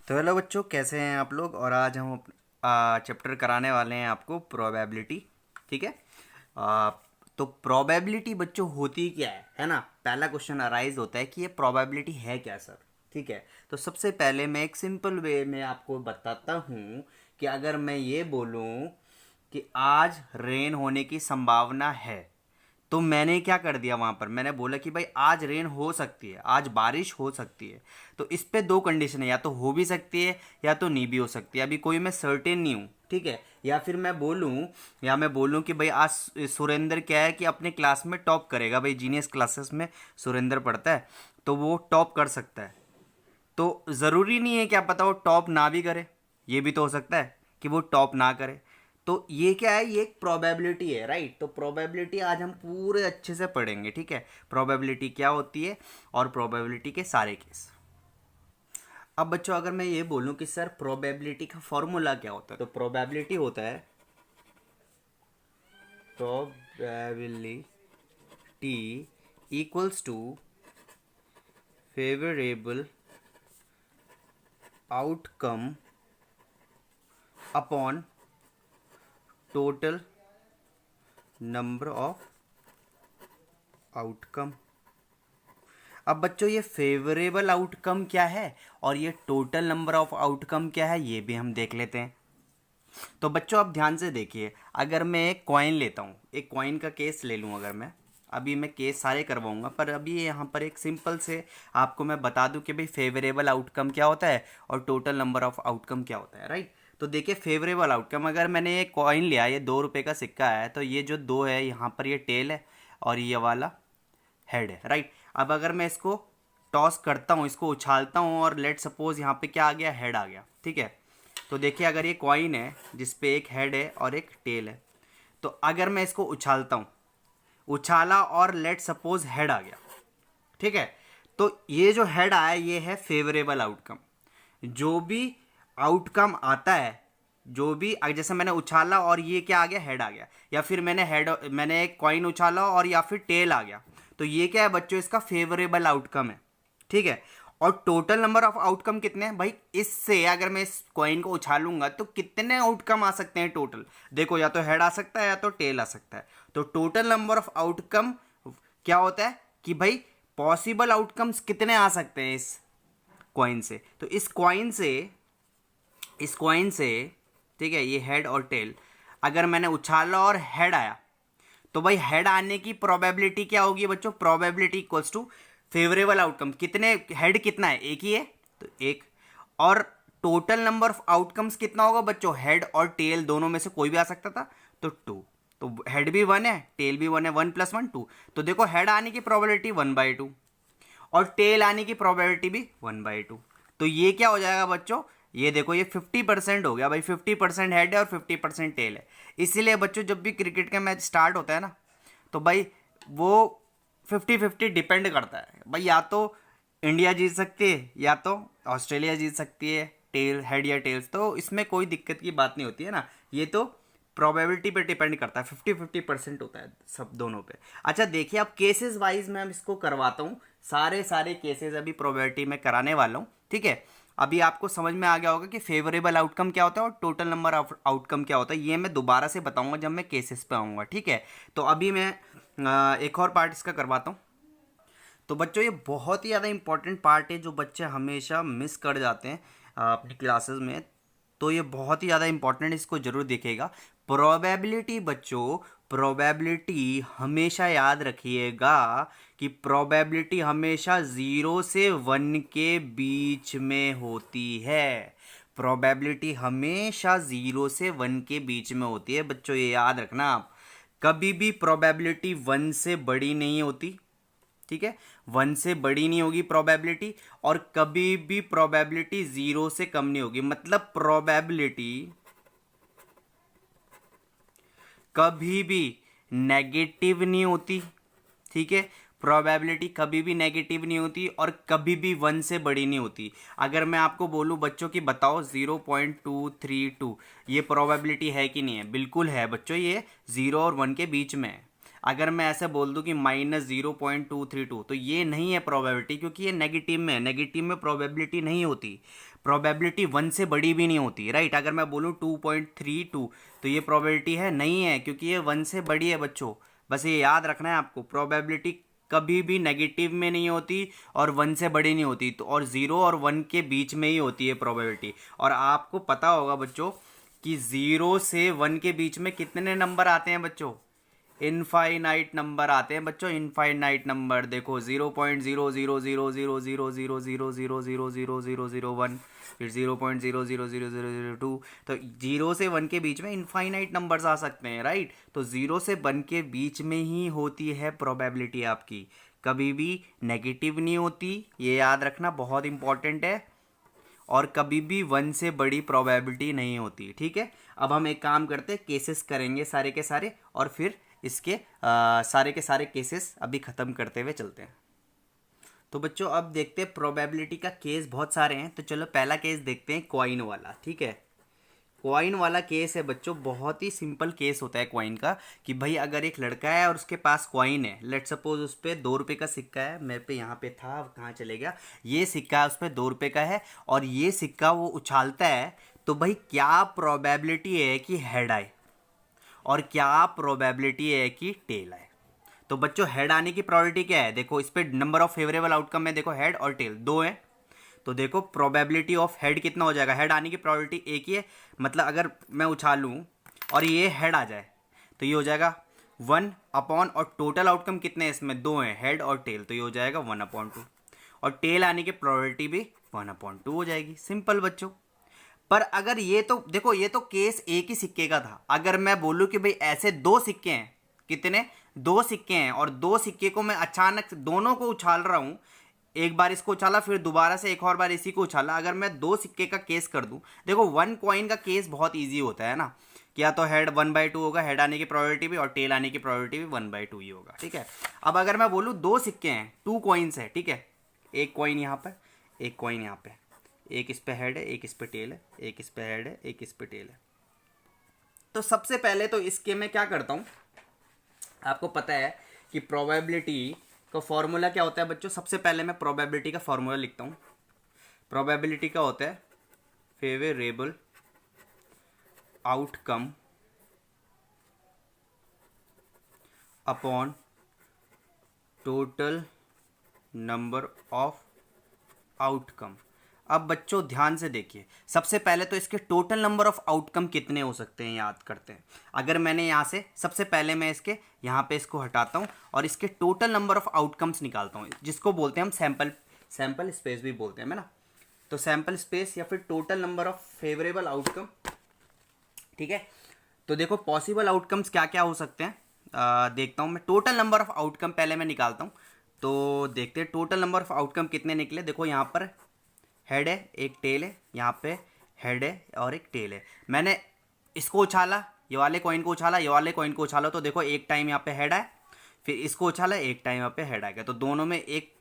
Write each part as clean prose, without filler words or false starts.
तो हेलो बच्चों, कैसे हैं आप लोग। और आज हम चैप्टर कराने वाले हैं आपको प्रोबेबिलिटी। ठीक है। आ, तो प्रोबेबिलिटी बच्चों होती क्या है ना। पहला क्वेश्चन अराइज होता है कि ये प्रोबेबिलिटी है क्या सर। ठीक है। तो सबसे पहले मैं एक सिंपल वे में आपको बताता हूँ कि अगर मैं ये बोलूँ कि आज रेन होने की संभावना है, तो मैंने क्या कर दिया वहां पर, मैंने बोला कि भाई आज रेन हो सकती है, आज बारिश हो सकती है। तो इस पे दो कंडीशन है, या तो हो भी सकती है या तो नहीं भी हो सकती है। अभी कोई मैं सर्टेन नहीं हूँ। ठीक है। या मैं बोलूँ कि भाई आज सुरेंद्र क्या है कि अपने क्लास में टॉप करेगा। भाई जीनियस क्लासेस में सुरेंद्र पढ़ता है, तो वो टॉप कर सकता है। तो ज़रूरी नहीं है क्या पता वो टॉप ना भी करे, ये भी तो हो सकता है कि वो टॉप ना करे। तो ये क्या है, ये एक प्रोबेबिलिटी है, राइट। तो प्रोबेबिलिटी आज हम पूरे अच्छे से पढ़ेंगे। ठीक है। प्रोबेबिलिटी क्या होती है और प्रोबेबिलिटी के सारे केस। अब बच्चों अगर मैं ये बोलूं कि सर प्रोबेबिलिटी का फॉर्मूला क्या होता है, तो प्रोबेबिलिटी होता है probability equals to favourable outcome upon total number of outcome. अब बच्चों ये फेवरेबल आउटकम क्या है और ये टोटल नंबर ऑफ आउटकम क्या है, ये भी हम देख लेते हैं। तो बच्चों आप ध्यान से देखिए, अगर मैं एक कॉइन लेता हूँ, एक कॉइन का केस ले लूँ अगर मैं, अभी मैं केस सारे करवाऊंगा पर अभी यहाँ पर एक सिंपल से आपको मैं बता दूं कि भाई फेवरेबल आउटकम क्या होता है और टोटल नंबर ऑफ आउटकम क्या होता है, राइट। तो देखिए फेवरेबल आउटकम, अगर मैंने एक कॉइन लिया, ये 2 रुपये का सिक्का है, तो ये जो दो है यहाँ पर ये टेल है और ये वाला हेड है, राइट। अब अगर मैं इसको टॉस करता हूँ, इसको उछालता हूँ और लेट सपोज यहाँ पे क्या आ गया, हेड आ गया। ठीक है। तो देखिए अगर ये कॉइन है जिसपे एक हेड है और एक टेल है, तो अगर मैं इसको उछालता हूँ, उछाला और लेट सपोज हेड आ गया। ठीक है। तो ये जो हेड आया ये है फेवरेबल आउटकम। जो भी आउटकम आता है, जो भी जैसे मैंने उछाला और ये क्या आ गया, हेड आ गया, या फिर मैंने एक कॉइन उछाला और या फिर टेल आ गया, तो ये क्या है बच्चों, इसका फेवरेबल आउटकम है। ठीक है। और टोटल नंबर ऑफ आउटकम कितने हैं भाई, इससे अगर मैं इस कॉइन को उछालूंगा तो कितने आउटकम आ सकते हैं टोटल। देखो या तो हेड आ सकता है या तो टेल आ सकता है। तो टोटल नंबर ऑफ आउटकम क्या होता है कि भाई पॉसिबल आउटकम्स कितने आ सकते हैं इस कॉइन से। तो इस कॉइन से ठीक है, ये हेड और टेल, अगर मैंने उछाला और हेड आया, तो भाई हेड आने की प्रोबेबिलिटी क्या होगी बच्चों, probability equals to favourable outcome. कितने हेड कितना है, एक ही है, तो एक। और टोटल नंबर ऑफ आउटकम्स कितना होगा बच्चों, हेड और टेल दोनों में से कोई भी आ सकता था, तो 2। तो हेड भी 1 है, टेल भी 1 है, 1 + 1 2। तो देखो हेड आने की प्रोबेबिलिटी 1/2 और टेल आने की प्रोबेबिलिटी भी 1/2। तो ये क्या हो जाएगा बच्चों, ये देखो ये 50% हो गया भाई, 50% हेड है और 50% टेल है। इसीलिए बच्चों जब भी क्रिकेट का मैच स्टार्ट होता है ना, तो भाई वो 50-50 डिपेंड करता है भाई, या तो इंडिया जीत सकती है या तो ऑस्ट्रेलिया जीत सकती है, टेल हेड या टेल्स, तो इसमें कोई दिक्कत की बात नहीं होती है ना। ये तो प्रोबेबिलिटी पे डिपेंड करता है, 50-50% होता है सब दोनों पे। अच्छा देखिए अब केसेस वाइज मैं इसको करवाता हूँ, सारे केसेस अभी प्रोबेबिलिटी में कराने वाला हूँ। ठीक है। अभी आपको समझ में आ गया होगा कि फेवरेबल आउटकम क्या होता है और टोटल नंबर ऑफ आउटकम क्या होता है, ये मैं दोबारा से बताऊंगा जब मैं केसेस पे आऊँगा। ठीक है। तो अभी मैं एक और पार्ट इसका करवाता हूँ। तो बच्चों ये बहुत ही ज़्यादा इंपॉर्टेंट पार्ट है जो बच्चे हमेशा मिस कर जाते हैं अपनी क्लासेस में। तो ये बहुत ही ज़्यादा इंपॉर्टेंट, इसको जरूर देखिएगा। प्रोबेबिलिटी बच्चों, प्रोबेबिलिटी हमेशा याद रखिएगा कि प्रोबेबिलिटी हमेशा 0 से 1 के बीच में होती है। प्रोबेबिलिटी हमेशा 0 से 1 के बीच में होती है बच्चों, ये याद रखना आप। कभी भी प्रोबेबिलिटी 1 से बड़ी नहीं होती। ठीक है। 1 से बड़ी नहीं होगी प्रोबेबिलिटी, और कभी भी प्रोबेबिलिटी 0 से कम नहीं होगी। मतलब प्रोबेबिलिटी कभी भी नेगेटिव नहीं होती। ठीक है। प्रोबेबिलिटी कभी भी नेगेटिव नहीं होती और कभी भी 1 से बड़ी नहीं होती। अगर मैं आपको बोलूं बच्चों की बताओ 0.232, ये प्रोबेबिलिटी है कि नहीं है, बिल्कुल है बच्चों, ये 0 और 1 के बीच में है। अगर मैं ऐसे बोल दूं कि -0.232, तो ये नहीं है प्रोबेबिलिटी, क्योंकि ये नेगेटिव में है, नेगेटिव में प्रोबेबिलिटी नहीं होती। प्रोबेबिलिटी 1 से बड़ी भी नहीं होती, राइट। अगर मैं बोलूँ 2.32 तो ये प्रोबेबिलिटी है नहीं है, क्योंकि ये 1 से बड़ी है बच्चों। बस ये याद रखना है आपको, प्रोबेबिलिटी कभी भी नेगेटिव में नहीं होती और 1 से बड़ी नहीं होती, तो और 0 और 1 के बीच में ही होती है प्रोबेबिलिटी। और आपको पता होगा बच्चों कि 0 से 1 के बीच में कितने नंबर आते हैं बच्चों? इनफाइनाइट नंबर आते हैं बच्चों, इनफाइनाइट नंबर। देखो 0.000000000000001, फिर 0.0000002। तो 0 से 1 के बीच में इनफाइनाइट नंबर्स आ सकते हैं, राइट। तो 0 से 1 के बीच में ही होती है प्रोबेबिलिटी आपकी, कभी भी नेगेटिव नहीं होती, ये याद रखना, बहुत इंपॉर्टेंट है। और कभी भी 1 से बड़ी प्रोबेबिलिटी नहीं होती, ठीक है। अब हम एक काम करते हैं, केसेस करेंगे सारे के सारे, और फिर इसके सारे के सारे केसेस अभी ख़त्म करते हुए चलते हैं। तो बच्चों अब देखते हैं प्रोबेबिलिटी का केस, बहुत सारे हैं। तो चलो पहला केस देखते हैं, कॉइन वाला, ठीक है। कॉइन वाला केस है बच्चों, बहुत ही सिंपल केस होता है कॉइन का, कि भाई अगर एक लड़का है और उसके पास कॉइन है, लेट सपोज उस पर 2 रुपये का सिक्का है, मेरे पे यहाँ पे था, कहाँ चले गया, ये सिक्का उस पर 2 रुपये का है, और ये सिक्का वो उछालता है, तो भाई क्या प्रोबेबिलिटी है कि हेड आए और क्या प्रोबेबिलिटी है कि टेल आए? तो बच्चों हेड आने की प्रोबेबिलिटी क्या है? देखो इस पे नंबर ऑफ फेवरेबल आउटकम में देखो हेड और टेल दो है, तो देखो प्रोबेबिलिटी ऑफ हेड कितना हो जाएगा? हेड आने की प्रोबेबिलिटी एक ही है, मतलब अगर मैं उछालूं और ये हेड आ जाए तो ये हो जाएगा 1 अपॉन, और टोटल आउटकम कितने हैं इसमें? 2 हैं, हेड और टेल, तो ये हो जाएगा 1/2, और टेल आने की प्रोबेबिलिटी भी 1/2 हो जाएगी। सिंपल बच्चों। पर अगर ये तो देखो, ये तो केस एक ही सिक्के का था। अगर मैं बोलूं कि भाई ऐसे 2 सिक्के हैं, कितने? 2 सिक्के हैं, और 2 सिक्के को मैं अचानक दोनों को उछाल रहा हूं, एक बार इसको उछाला फिर दोबारा से एक और बार इसी को उछाला, अगर मैं 2 सिक्के का केस कर दूं, देखो 1 कॉइन का केस बहुत ईजी होता है ना, कि या तो हेड 1/2 होगा, हेड आने की प्रोबेबिलिटी भी, और टेल आने की प्रोबेबिलिटी भी 1/2 ही होगा, ठीक है। अब अगर मैं बोलूँ 2 सिक्के हैं, 2 कॉइन्स है, ठीक है, एक कॉइन यहाँ पर, एक कॉइन यहाँ पे, एक इस पे हेड है, एक इस पे टेल है, एक इस पे हेड है, एक इस पे टेल है। तो सबसे पहले तो इसके मैं क्या करता हूं, आपको पता है कि प्रोबेबिलिटी का फॉर्मूला क्या होता है बच्चों? सबसे पहले मैं प्रोबेबिलिटी का फॉर्मूला लिखता हूं। प्रोबेबिलिटी का होता है favourable outcome upon total number of outcome. अब बच्चों ध्यान से देखिए, सबसे पहले तो इसके टोटल नंबर ऑफ आउटकम कितने हो सकते हैं याद करते हैं। अगर मैंने यहाँ से सबसे पहले मैं इसके यहाँ पे इसको हटाता हूँ और इसके टोटल नंबर ऑफ आउटकम्स निकालता हूँ, जिसको बोलते हैं हम सैंपल स्पेस भी बोलते हैं ना। तो सैंपल स्पेस या फिर total number of favourable outcome, ठीक है। तो देखो पॉसिबल आउटकम्स क्या क्या हो सकते हैं, देखता हूँ मैं। टोटल नंबर ऑफ आउटकम पहले मैं निकालता हूँ, तो देखते हैं टोटल नंबर ऑफ आउटकम कितने निकले। देखो यहाँ पर हेड है, एक टेल है, यहाँ पे हेड है और एक टेल है। मैंने इसको उछाला, ये वाले कॉइन को उछाला, ये वाले कॉइन को उछाला, तो देखो एक टाइम यहाँ पे हेड आए, फिर इसको उछाला, एक टाइम यहाँ पे हेड आ गया, तो दोनों में एक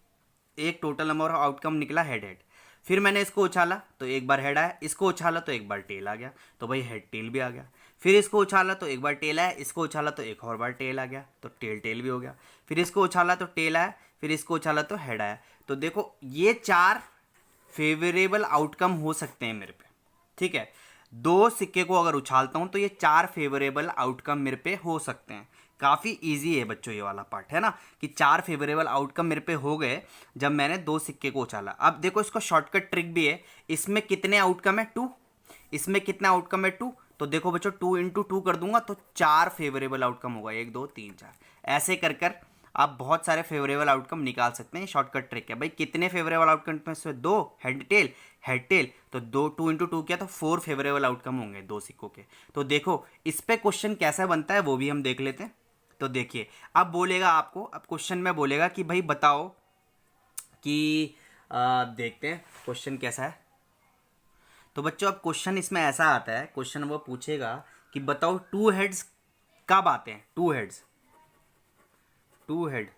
टोटल नंबर ऑफ आउटकम निकला हेड हेड। फिर मैंने इसको उछाला तो एक बार हेड आया, इसको उछाला तो एक बार टेल आ गया, तो भाई हेड टेल भी आ गया। फिर इसको उछाला तो एक बार टेल आया, इसको उछाला तो एक और बार टेल आ गया, तो टेल टेल भी हो गया। फिर इसको उछाला तो टेल आया, फिर इसको उछाला तो हेड आया। तो देखो ये 4 फेवरेबल आउटकम हो सकते हैं मेरे पे, ठीक है। 2 सिक्के को अगर उछालता हूं तो ये 4 फेवरेबल आउटकम मेरे पे हो सकते हैं। काफ़ी इजी है बच्चों ये वाला पार्ट, है ना, कि 4 फेवरेबल आउटकम मेरे पे हो गए जब मैंने 2 सिक्के को उछाला। अब देखो इसको शॉर्टकट ट्रिक भी है, इसमें कितने आउटकम है? 2। इसमें कितना आउटकम है? 2। तो देखो बच्चों 2 × 2 कर दूंगा तो 4 फेवरेबल आउटकम होगा, 1 2 3 4, ऐसे कर कर आप बहुत सारे फेवरेबल आउटकम निकाल सकते हैं। शॉर्टकट ट्रिक है भाई, कितने फेवरेबल आउटकम में से 2 हेड टेल, तो 2 × 2 किया तो 4 फेवरेबल आउटकम होंगे 2 सिक्कों के। तो देखो इस पे क्वेश्चन कैसा बनता है वो भी हम देख लेते हैं। तो देखिए अब बोलेगा आपको, अब क्वेश्चन में बोलेगा कि भाई बताओ कि देखते हैं क्वेश्चन कैसा है। तो बच्चों अब क्वेश्चन इसमें ऐसा आता है, क्वेश्चन वो पूछेगा कि बताओ 2 हेड्स कब आते हैं? 2 हेड्स, 2 हेड,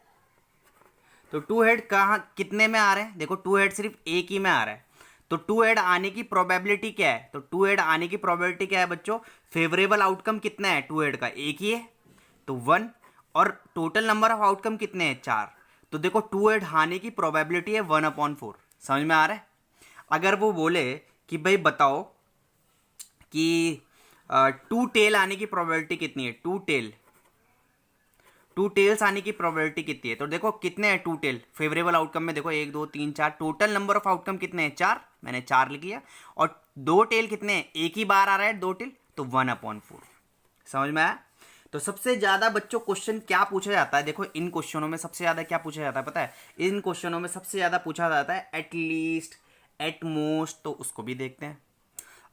तो 2 हेड कहाँ कितने में आ रहे हैं? देखो 2 हेड सिर्फ एक ही में आ रहा है, तो 2 हेड आने की प्रोबेबिलिटी क्या है? तो 2 हेड आने की प्रोबेबिलिटी क्या है बच्चों? फेवरेबल आउटकम कितना है 2 हेड का? एक ही है, तो 1। और टोटल नंबर ऑफ आउटकम कितने हैं? 4। तो देखो 2 हेड आने की प्रोबेबिलिटी है 1/4। समझ में आ रहा है? अगर वो बोले कि भाई बताओ कि टू टेल आने की प्रोबेबिलिटी कितनी है, टू टेल्स आने की प्रोबेबिलिटी कितनी है। तो देखो कितने हैं टू टेल फेवरेबल आउटकम में, देखो 1 2 3 4, टोटल नंबर ऑफ आउटकम कितने हैं 4, मैंने 4 लिख लिया। और दो टेल कितने हैं, एक ही बार आ रहा है दो टेल, तो 1/4। समझ में आया। तो सबसे ज्यादा बच्चों क्वेश्चन क्या पूछा जाता है, देखो इन क्वेश्चनों में सबसे ज्यादा क्या पूछा जाता है पता है, इन क्वेश्चनों में सबसे ज्यादा पूछा जाता है एटलीस्ट, एट मोस्ट, तो उसको भी देखते हैं।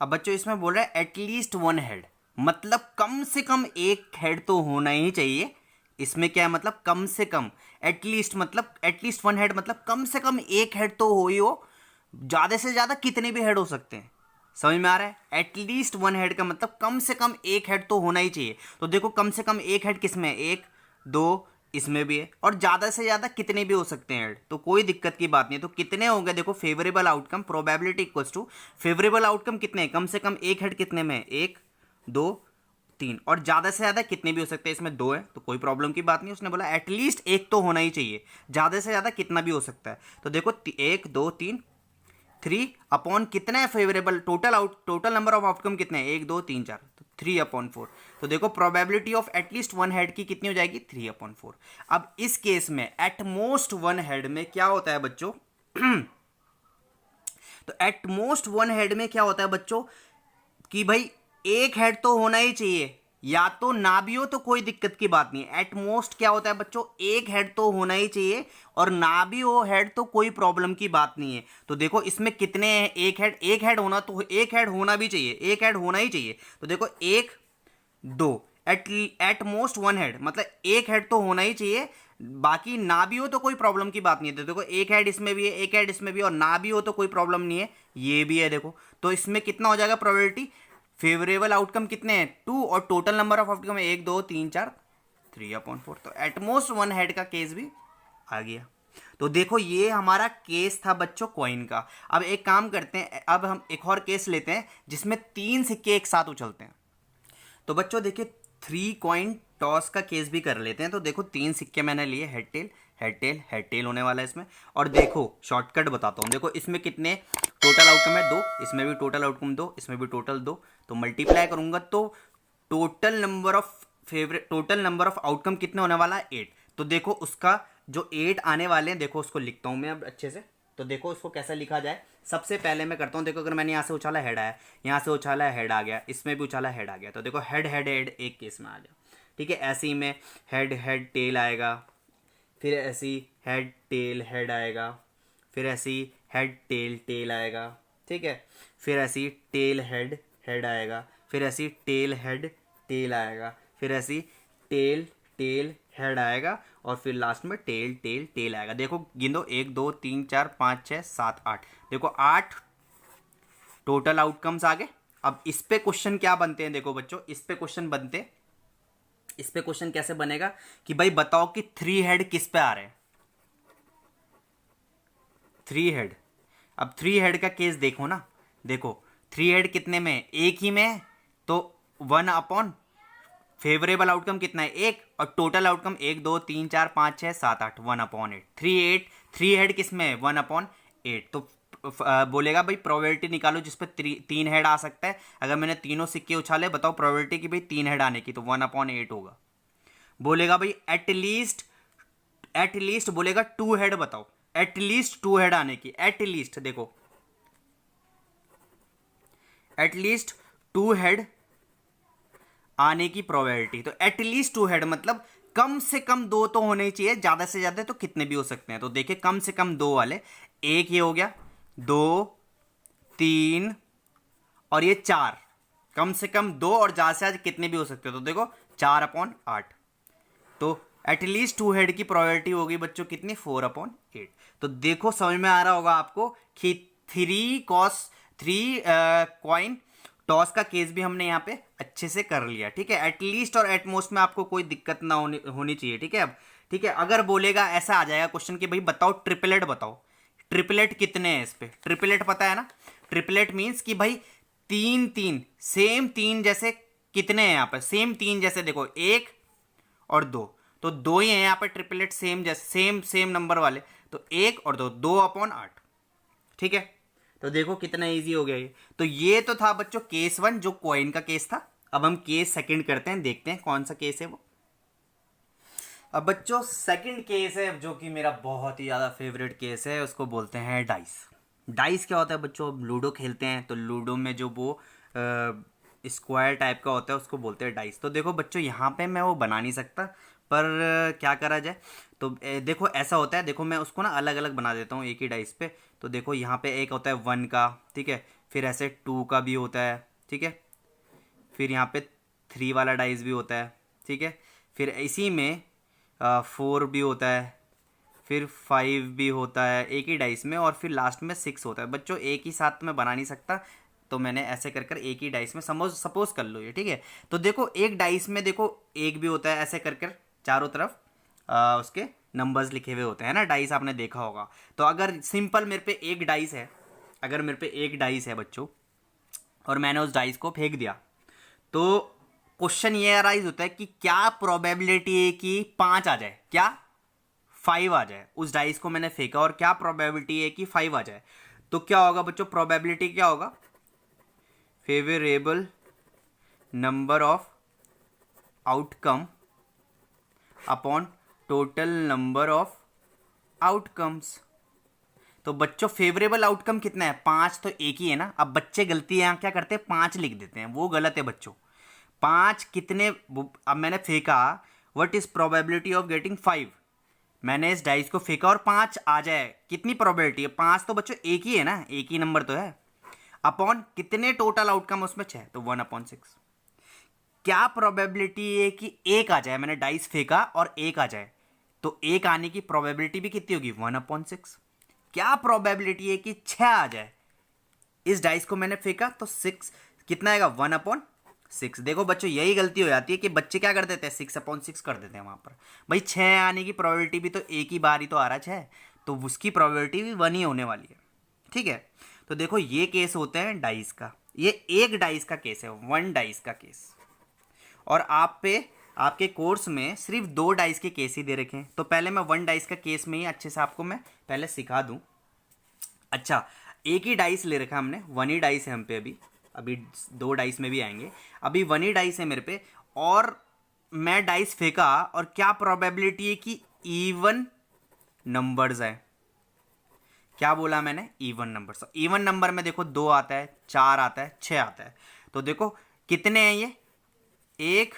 अब बच्चों इसमें बोल रहा है एटलीस्ट वन हेड, मतलब कम से कम एक हेड तो होना ही चाहिए। इसमें क्या है, मतलब कम से कम, एटलीस्ट मतलब एटलीस्ट वन हेड मतलब कम से कम एक हेड तो हो ही हो, ज्यादा से ज्यादा कितने भी हेड हो सकते हैं। समझ में आ रहा है। एटलीस्ट वन हेड का मतलब कम से कम एक हेड तो होना ही चाहिए। तो देखो कम से कम एक हेड किसमें है, एक दो, इसमें भी है, और ज्यादा से ज्यादा कितने भी हो सकते हैं हेड, तो कोई दिक्कत की बात नहीं। तो कितने हो गए, देखो favourable outcome probability equals to favourable outcome कितने हैं, कम से कम एक हेड कितने में, एक दो तीन, और ज्यादा से ज्यादा कितने भी हो सकते हैं, इसमें दो है तो कोई प्रॉब्लम की बात नहीं। उसने बोला एटलीस्ट एक तो होना ही चाहिए, ज्यादा से ज्यादा कितना भी हो सकता है। तो देखो 1 2 3, 3 अपॉन कितना है favourable, total number of outcome कितने हैं, 1 2 3 4, तो 3/4। तो देखो probability of at least one head की कितनी हो जाएगी, 3/4। अब इस केस में एटमोस्ट वन हेड में क्या होता है बच्चों तो एटमोस्ट वन हेड में क्या होता है बच्चों कि भाई एक हेड तो होना ही चाहिए, या तो ना भी हो तो कोई दिक्कत की बात नहीं। एटमोस्ट क्या होता है बच्चों, एक हेड तो होना ही चाहिए, और ना भी हो हेड तो कोई प्रॉब्लम की बात नहीं है। तो देखो इसमें कितने हैं, एक हेड होना, तो एक हेड होना भी चाहिए, एक हेड होना ही चाहिए। तो देखो एक दो, एट मोस्ट वन हेड मतलब एक हेड तो होना ही चाहिए, बाकी ना भी हो तो कोई प्रॉब्लम की बात नहीं है। तो देखो एक हेड इसमें भी है, एक हेड इसमें भी है, और ना भी हो तो कोई प्रॉब्लम नहीं है, ये भी है देखो। तो इसमें कितना हो जाएगा प्रोबेबिलिटी, फेवरेबल आउटकम कितने हैं 2, और टोटल नंबर ऑफ आउटकम है 1 2 3 4, 3/4। तो एटमोस्ट वन हेड का केस भी आ गया। तो देखो ये हमारा केस था बच्चों कॉइन का। अब एक काम करते हैं, अब हम एक और केस लेते हैं जिसमें 3 सिक्के एक साथ उछलते हैं। तो बच्चों देखिए 3 कॉइन टॉस का केस भी कर लेते हैं। तो देखो 3 सिक्के मैंने लिए, head tail head tail head tail होने वाला है इसमें। और देखो शॉर्टकट बताता हूँ, देखो इसमें कितने टोटल आउटकम है 2, इसमें भी टोटल आउटकम 2, इसमें भी टोटल 2, तो मल्टीप्लाई करूंगा तो टोटल नंबर ऑफ आउटकम कितने होने वाला है 8। तो देखो उसका जो 8 आने वाले हैं, देखो उसको लिखता हूं मैं अब अच्छे से। तो देखो उसको कैसे लिखा जाए, सबसे पहले मैं करता हूं, देखो अगर मैंने यहाँ से उछाला हेड आया, यहाँ से उछाला हेड आ गया, इसमें भी उछाला हेड आ गया, तो देखो हेड हेड हेड एक केस में आ गया। ठीक है, ऐसे ही में हेड हेड टेल आएगा, फिर ऐसी हेड टेल हेड आएगा, फिर ऐसी हेड टेल टेल आएगा। ठीक है, फिर ऐसी टेल हेड हेड आएगा, फिर ऐसी टेल हेड टेल आएगा, फिर ऐसी टेल टेल हेड आएगा, और फिर लास्ट में टेल टेल टेल आएगा। देखो गिनो 1 2 3 4 5 6 7 8, देखो 8 टोटल आउटकम्स आ गए। अब इस पे क्वेश्चन क्या बनते हैं, देखो बच्चों इस पे क्वेश्चन कैसे बनेगा कि भाई बताओ कि 3 हेड किस पे आ रहे हैं, 3 हेड। अब 3 हेड का केस देखो ना, देखो 3 हेड कितने में, एक ही में, तो 1/, फेवरेबल आउटकम कितना है 1, और टोटल आउटकम 1 2 3 4 5 6 7 8, 1/8, 3 हेड किस में है 1/8। तो बोलेगा भाई प्रोबेबिलिटी निकालो जिसपे 3 हेड आ सकता है। अगर मैंने तीनों सिक्के उछाले, बताओ प्रोबेबिलिटी कि भाई 3 हेड आने की, तो 1/8 होगा। बोलेगा भाई एटलीस्ट बोलेगा 2 हेड बताओ, एटलीस्ट 2 हेड आने की, एटलीस्ट देखो एटलीस्ट 2 हेड आने की प्रोबेबिलिटी। तो एटलीस्ट 2 हेड मतलब कम से कम 2 तो होने ही चाहिए, ज्यादा से ज्यादा तो कितने भी हो सकते हैं। तो देखिए कम से कम 2 वाले, एक ये हो गया, 2 3 और ये 4, कम से कम 2 और ज्यादा से ज्यादा कितने भी हो सकते हैं। तो देखो 4/8, तो एटलीस्ट 2 हेड की प्रोबेबिलिटी होगी बच्चों कितनी, 4/8। तो देखो समझ में आ रहा होगा आपको कि 3 कॉइन टॉस का केस भी हमने यहाँ पे अच्छे से कर लिया। ठीक है, एटलीस्ट और एटमोस्ट में आपको कोई दिक्कत ना होनी चाहिए। ठीक है, अब ठीक है, अगर बोलेगा ऐसा आ जाएगा क्वेश्चन कि भाई बताओ ट्रिपलेट बताओ, ट्रिपलेट कितने हैं इस पे, ट्रिपलेट पता है ना, ट्रिपलेट मीन्स कि भाई 3 सेम 3 जैसे कितने हैं यहाँ पे, सेम 3 जैसे देखो 1 और 2, तो 2 ही है यहाँ पे ट्रिपलेट, सेम जैसे सेम नंबर वाले, तो 1 और 2, 2/8। ठीक है, तो देखो कितना इजी हो गया ये। तो ये तो था बच्चों केस 1 जो कॉइन का केस था। अब हम केस सेकंड करते हैं, देखते हैं कौन सा केस है वो। अब बच्चों सेकंड केस है जो कि मेरा बहुत ही ज़्यादा फेवरेट केस है, उसको बोलते हैं डाइस। डाइस क्या होता है बच्चों? अब लूडो खेलते हैं तो लूडो में जो वो स्क्वायर टाइप का होता है उसको बोलते हैं डाइस। तो देखो बच्चों यहाँ पे मैं वो बना नहीं सकता, पर क्या करा जाए। तो देखो ऐसा होता है, देखो मैं उसको ना अलग अलग बना देता हूँ एक ही डाइस पे। तो देखो यहाँ पे एक होता है 1 का, ठीक है, फिर ऐसे 2 का भी होता है, ठीक है, फिर यहाँ पे 3 वाला डाइस भी होता है, ठीक है, फिर इसी में 4 भी होता है, फिर 5 भी होता है एक ही डाइस में, और फिर लास्ट में 6 होता है। बच्चों एक ही साथ में बना नहीं सकता, तो मैंने ऐसे कर कर एक ही डाइस में सपोज कर लो ये, ठीक है। तो देखो एक डाइस में देखो एक भी होता है, ऐसे कर कर चारों तरफ उसके नंबर्स लिखे हुए होते हैं ना, डाइस आपने देखा होगा। तो अगर सिंपल मेरे पे एक डाइस है, अगर मेरे पे एक डाइस है बच्चों, और मैंने उस डाइस को फेंक दिया, तो क्वेश्चन ये अराइज होता है कि क्या प्रोबेबिलिटी है कि 5 आ जाए, क्या 5 आ जाए। उस डाइस को मैंने फेंका और क्या प्रोबेबिलिटी है कि 5 आ जाए। तो क्या होगा बच्चों? प्रोबेबिलिटी क्या होगा? Favourable number of outcome upon total number of outcomes. तो बच्चों फेवरेबल आउटकम कितना है? 5 तो एक ही है ना। अब बच्चे गलती यहाँ क्या करते हैं, 5 लिख देते हैं, वो गलत है बच्चों। 5 कितने, अब मैंने फेंका, what is probability of getting 5। मैंने इस डाइस को फेंका और 5 आ जाए, कितनी प्रोबेबिलिटी है? 5 तो बच्चों एक ही है ना, एक ही नंबर तो है। अपॉन कितने टोटल आउटकम उसमें 6, तो 1/6। क्या प्रोबेबिलिटी है कि 1 आ जाए? मैंने डाइस फेंका और 1 आ जाए, तो 1 आने की प्रोबेबिलिटी भी कितनी होगी? 1/6। क्या प्रोबेबिलिटी है कि 6 आ जाए? इस डाइस को मैंने फेंका तो 6 कितना आएगा? 1/6। देखो बच्चों यही गलती हो जाती है कि बच्चे क्या कर देते हैं, 6/6 कर देते हैं वहां पर। भाई 6 आने की प्रोबेबिलिटी भी तो एक ही बार ही तो आ रहा है 6, तो उसकी प्रोबेबिलिटी भी 1 ही होने वाली है, ठीक है। तो देखो ये केस होते हैं डाइस का, ये एक डाइस का केस है, 1 डाइस का केस। और आप पे आपके कोर्स में सिर्फ 2 डाइस के केस ही दे रखे हैं, तो पहले मैं 1 डाइस का केस में ही अच्छे से आपको मैं पहले सिखा दूं। अच्छा, एक ही डाइस ले रखा हमने, 1 ही डाइस है हम पे अभी, अभी 2 डाइस में भी आएंगे, अभी 1 ही डाइस है मेरे पे, और मैं डाइस फेंका और क्या प्रोबेबिलिटी है कि इवन नंबर्स है। क्या बोला मैंने? Even numbers. इवन नंबर में देखो 2 आता है, 4 आता है, 6 आता है। तो देखो कितने हैं ये, 1,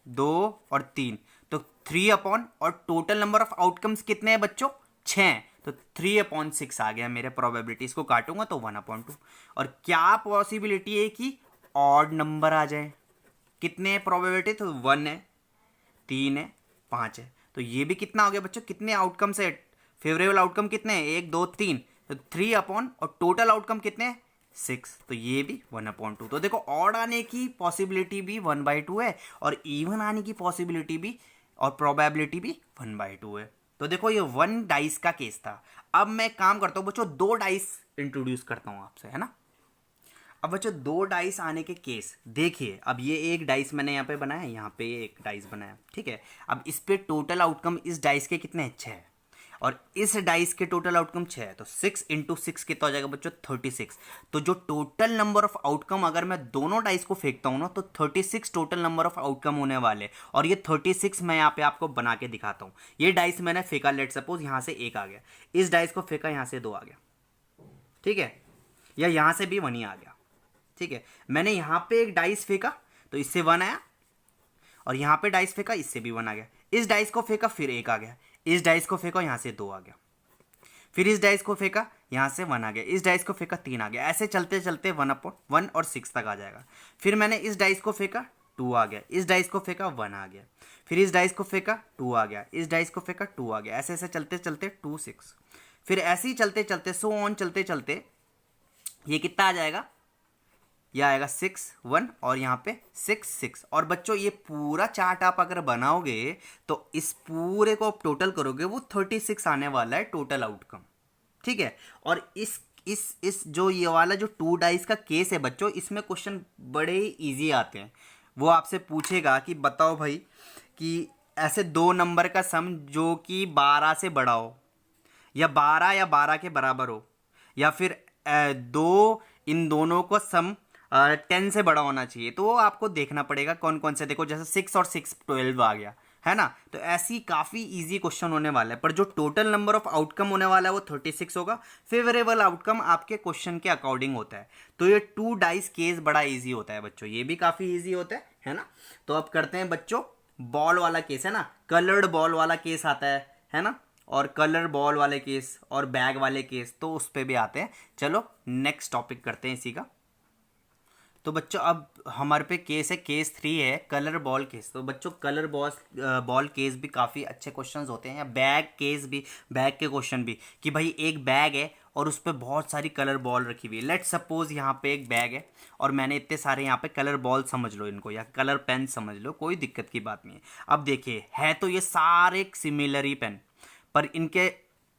2 और 3, तो 3 और टोटल नंबर ऑफ आउटकम्स कितने हैं बच्चों? 6, तो 3/6 आ गया मेरे प्रोबेबिलिटी। इसको काटूंगा तो 1/2। और क्या पॉसिबिलिटी है कि ऑड नंबर आ जाए? कितने प्रोबेबिलिटी? तो 1 है, 3 है, 5 है। तो ये भी कितना हो गया बच्चों? कितने आउटकम्स है? फेवरेबल आउटकम कितने हैं? 1, 2, 3, तो 3 और टोटल आउटकम कितने हैं? 6, तो ये भी 1/2। तो देखो ऑड आने की पॉसिबिलिटी भी 1/2 है, और इवन आने की पॉसिबिलिटी भी और प्रोबेबिलिटी भी 1/2 है। तो देखो ये 1 डाइस का केस था। अब मैं काम करता हूँ बच्चों, 2 डाइस इंट्रोड्यूस करता हूँ आपसे, है ना। अब बच्चों 2 डाइस आने के केस देखिए। अब ये एक डाइस मैंने यहाँ पे बनाया, यहाँ पे एक डाइस बनाया, ठीक है। अब इस पे टोटल आउटकम इस डाइस के कितने हैं? 6, और इस डाइस के टोटल आउटकम 6 है, तो 6 × 6 कितना हो जाएगा बच्चों? 36। तो जो टोटल नंबर ऑफ आउटकम अगर मैं दोनों डाइस को फेंकता हूँ ना, तो 36 टोटल नंबर ऑफ आउटकम होने वाले। और ये 36 मैं यहाँ पे आपको बना के दिखाता हूँ। ये डाइस मैंने फेंका, लेट सपोज यहाँ से 1 आ गया, इस डाइस को फेंका, यहाँ से 2 आ गया, ठीक है, या यहाँ से भी 1 ही आ गया, ठीक है। मैंने यहाँ पे एक डाइस फेंका तो इससे 1 आया, और यहाँ पे डाइस फेंका, इससे भी 1 आ गया। इस डाइस को फेंका, फिर 1 आ गया। इस डाइस को फेंका, यहाँ से 2 आ गया। फिर इस डाइस को फेंका, यहाँ से 1 आ गया। इस डाइस को फेंका, 3 आ गया। ऐसे चलते चलते 1/1 और 6 तक आ जाएगा। फिर मैंने इस डाइस को फेंका, 2 आ गया। इस डाइस को फेंका, 1 आ गया। फिर इस डाइस को फेंका, 2 आ गया। इस डाइस को फेंका, 2 आ गया। ऐसे ऐसे चलते चलते 2, 6, फिर ऐसे ही चलते चलते सो ऑन चलते चलते ये कितना आ जाएगा? यह आएगा 6, 1, और यहाँ पे 6, 6। और बच्चों ये पूरा चार्ट आप अगर बनाओगे तो इस पूरे को आप टोटल करोगे, वो 36 आने वाला है टोटल आउटकम, ठीक है। और इस जो ये वाला जो 2 डाइस का केस है बच्चों, इसमें क्वेश्चन बड़े ही ईजी आते हैं। वो आपसे पूछेगा कि बताओ भाई कि ऐसे 2 नंबर का सम जो कि 12 से बड़ा हो, या 12 के बराबर हो, या फिर दो इन दोनों को सम 10 से बड़ा होना चाहिए, तो वो आपको देखना पड़ेगा कौन कौन से। देखो जैसे 6 और 6 12 आ गया है ना, तो ऐसी काफ़ी इजी क्वेश्चन होने वाला है, पर जो टोटल नंबर ऑफ आउटकम होने वाला है वो 36 होगा। फेवरेबल आउटकम आपके क्वेश्चन के अकॉर्डिंग होता है, तो ये 2 डाइस केस बड़ा इजी होता है बच्चों, ये भी काफ़ी इजी होता है ना। तो अब करते हैं बच्चों बॉल वाला केस, है ना, कलर्ड बॉल वाला केस आता है ना, और कलर बॉल वाले केस और बैग वाले केस, तो उस पर भी आते हैं। चलो नेक्स्ट टॉपिक करते हैं इसी का। तो बच्चों अब हमारे पे केस है, केस 3 है कलर बॉल केस। तो बच्चों कलर बॉल केस भी काफ़ी अच्छे क्वेश्चंस होते हैं, या बैग केस भी, बैग के क्वेश्चन भी, कि भाई एक बैग है और उस पर बहुत सारी कलर बॉल रखी हुई है। लेट्स सपोज यहाँ पे एक बैग है और मैंने इतने सारे यहाँ पे कलर बॉल समझ लो इनको, या कलर पेन समझ लो, कोई दिक्कत की बात नहीं है। अब देखिए है तो ये सारे सिमिलर ही पेन, पर इनके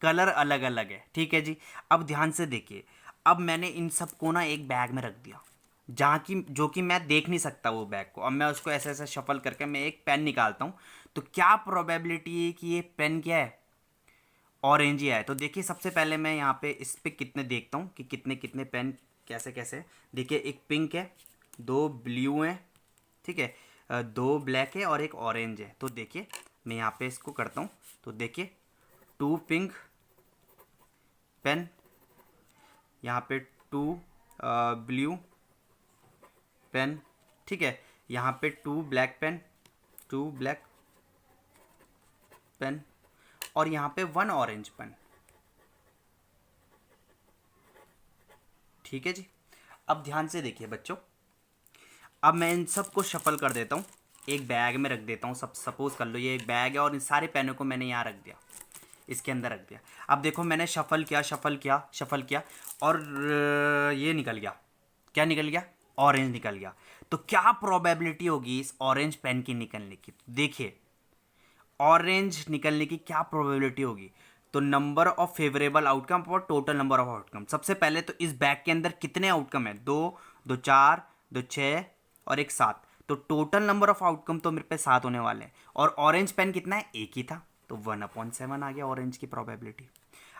कलर अलग अलग है, ठीक है जी। अब ध्यान से देखिए, अब मैंने इन सबको ना एक बैग में रख दिया, जहाँ की जो कि मैं देख नहीं सकता वो बैग को। अब मैं उसको ऐसे ऐसे शफल करके मैं एक पेन निकालता हूँ, तो क्या प्रोबेबिलिटी है कि ये पेन क्या है, ऑरेंज ही है। तो देखिए सबसे पहले मैं यहाँ पे इस पे कितने देखता हूँ कि कितने कितने पेन कैसे कैसे। देखिए एक पिंक है, 2 ब्लू हैं, ठीक है, 2 ब्लैक है और एक ऑरेंज है। तो देखिए मैं यहाँ पे इसको करता हूँ, तो देखिए 2 पिंक पेन, यहाँ पे 2 ब्लू पेन, ठीक है, यहाँ पे 2 ब्लैक पेन, 2 ब्लैक पेन, और यहाँ पे 1 ऑरेंज पेन, ठीक है जी। अब ध्यान से देखिए बच्चों, अब मैं इन सब को शफल कर देता हूँ, एक बैग में रख देता हूँ। सब सपोज कर लो ये एक बैग है और इन सारे पेनों को मैंने यहाँ रख दिया, इसके अंदर रख दिया। अब देखो मैंने शफल किया शफल किया शफल किया और ये निकल गया, क्या निकल गया, ऑरेंज निकल गया। तो क्या प्रोबेबिलिटी होगी इस ऑरेंज पेन की निकलने की, देखिए ऑरेंज निकलने की क्या प्रोबेबिलिटी होगी। तो नंबर ऑफ फेवरेबल आउटकम और टोटल नंबर ऑफ आउटकम। सबसे पहले तो इस बैग के अंदर कितने आउटकम है, 2, 2 4, 2 6 और एक 7। तो टोटल नंबर ऑफ आउटकम तो मेरे पे 7 होने वाले हैं, और ऑरेंज पेन कितना है, एक ही था, तो 1/7 आ गया ऑरेंज की प्रोबेबिलिटी।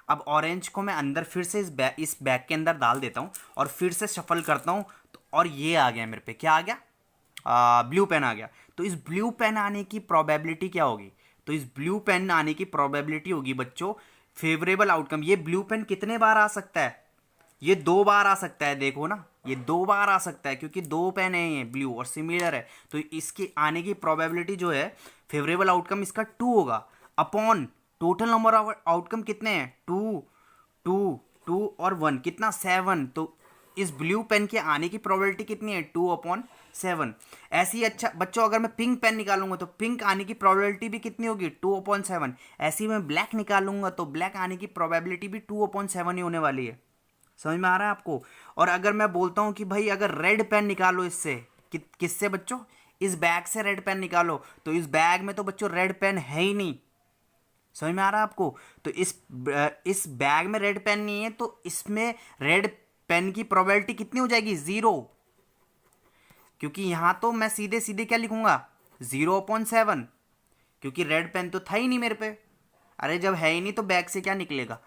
अब ऑरेंज को मैं अंदर फिर से इस बैग के अंदर डाल देता हूँ और फिर से शफल करता हूँ, तो और ये आ गया मेरे पे, क्या आ गया, ब्लू पेन आ गया। तो इस ब्लू पेन आने की प्रोबेबिलिटी क्या होगी, तो इस ब्लू पेन आने की प्रोबेबिलिटी होगी बच्चों फेवरेबल आउटकम। ये ब्लू पेन कितने बार आ सकता है, ये 2 बार आ सकता है, देखो ना ये 2 बार आ सकता है, क्योंकि 2 पेन है ये ब्लू और सिमिलर है। तो इसके आने की प्रोबेबिलिटी जो है फेवरेबल आउटकम इसका 2 होगा, upon total number of outcome कितने हैं, 2 2 2 और 1 कितना, 7। तो इस ब्लू पेन के आने की प्रोबेबिलिटी कितनी है, 2/7। ऐसी अच्छा बच्चों अगर मैं पिंक पेन निकालूंगा तो पिंक आने की प्रोबेबिलिटी भी कितनी होगी, 2/7। ऐसी मैं ब्लैक निकालूंगा तो ब्लैक आने की प्रोबेबिलिटी भी 2/7 ही होने वाली है। समझ में आ रहा है आपको। और अगर मैं बोलता हूं कि भाई अगर रेड पेन निकालो इससे, किससे बच्चों, इस बैग से रेड पेन निकालो, तो इस बैग में तो बच्चों रेड पेन है ही नहीं। समझ में आ रहा है आपको। तो इस बैग में रेड पेन नहीं है, तो इसमें रेड पेन की प्रोबेबिलिटी कितनी हो जाएगी, 0, क्योंकि यहां तो मैं सीधे सीधे क्या लिखूंगा, 0/7, क्योंकि रेड पेन तो था ही नहीं मेरे पे। अरे जब है ही नहीं तो बैग से क्या निकलेगा,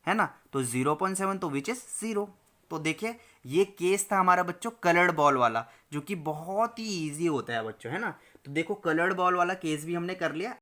है ना। तो 0/7 तो विच इज 0। तो देखिए ये केस था हमारा बच्चों कलर्ड बॉल वाला, जो कि बहुत ही ईजी होता है बच्चों, है ना। तो देखो कलर्ड बॉल वाला केस भी हमने कर लिया।